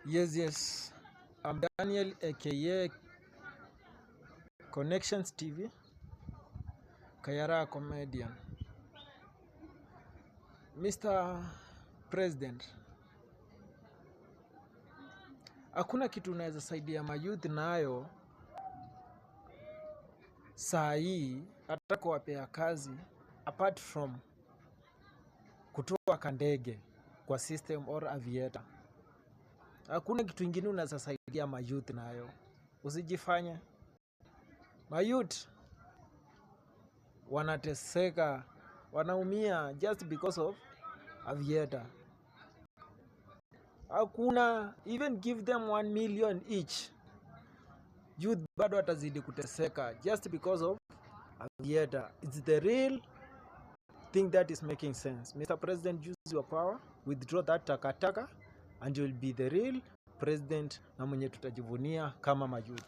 Yes. I'm Daniel, aka Connections TV, Kayara comedian. Mr. President, hakuna kitu unaweza saidia mayouth nayo saa hii hata kuwapea kazi apart from kutoa kandege kwa system or aviator. Hakuna kitu ingine unaweza saidia mayouth nayo. Usijifanye. Mayouth wanateseka, wanaumia just because of aviator. Hakuna, even give them 1 million each, youth bado watazidi kuteseka just because of aviator. It's the real thing that is making sense. Mr. President, use your power, withdraw that takataka and you'll be the real president na mwenye tutajivunia kama mayouth.